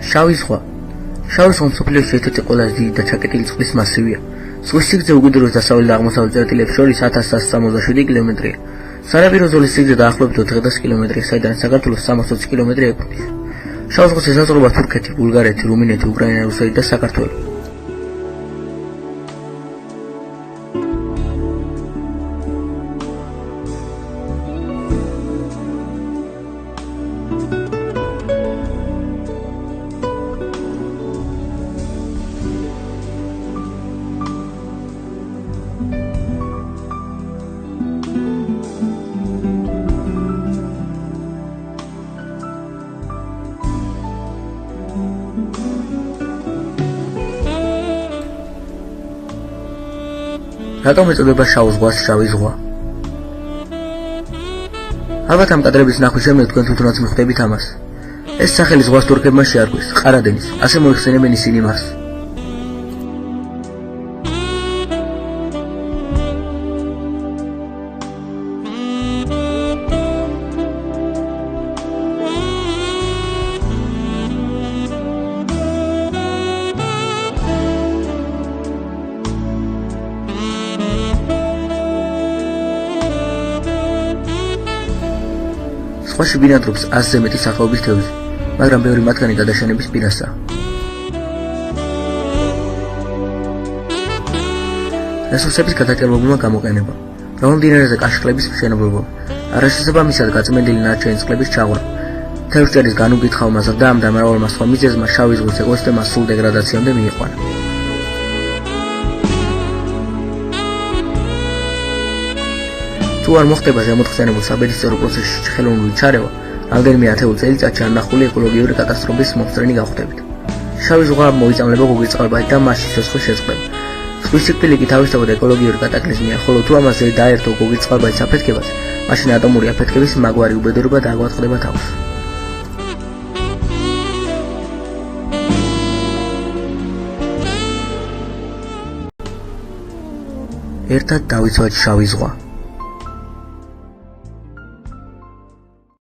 შავი ზღვა. შავი ზღვა მსოფლიოში ერთ-ერთი ყველაზე დიდი და ჩაკეტილი წყლის მასივია. ზღვის სიგრძე უკიდურეს დასავლეთ და აღმოსავლეთ წერტილებს შორის 1167 კილომეტრია. სანაპირო ზოლის სიგრძე დაახლოებით 400 კილომეტრია, საიდანაც საქართველოს 320 კილომეტრი ეკუთვნის. შავ ზღვას ესაზღვრება თურქეთი, ბულგარეთი, რუმინეთი, უკრაინა, რუსეთი და საქართველო. რატომ ეწოდება შავ ზღვას შავი ზღვა? ალბათ ამ კადრების ნახვის შემდეგ თქვენ თვითონაც მიხვდებით ამას. ეს სახელი ზღვას თურქებმა შეარქვეს, ყარადენის, ასე მოიხსენებენ ისინი მას. ზღვაში ბინადრობს 100-ზე მეტი სახეობის თევზი, მაგრამ ბევრი მათგანი გადაშენების პირასაა. რესურსების გადაჭარბებულმა გამოყენება, მრავალ მდინარეზე კაშხლების მშენებლობა, არაშესაბამისად გაწმენდილი ნარჩენი წყლების ჩაღვრა, თევზჭერის განუკითხავმა ზრდამ და მრავალმა სხვა მიზეზმა შავი ზღვის ეკოსისტემას სრულ დეგრადაციამდე მიიყვანა. თუ არ მოხდება ზემოთხსენებულ საბედისწერო პროცესში ხელოვნური ჩარევა, რამდენიმე ათეულ წელიწადში არნახული ეკოლოგიური კატასტროფის მომსწრენი გავხდებით. შავი ზღვა მოიწამლება გოგირწყალბად და მასში სიცოცხლის შეწყდება. ზღვის სიკვდილი კი თავისთავად ეკოლოგიური კატაკლიზმია, ხოლო თუ ამაზე დაერთო გოგირწყალბადის აფეთქებას, მაშინ ატომური აფეთქების მაგვარი უბედურება დაგვაწყდება თავს. ერთად დავიცვათ შავი ზღვა.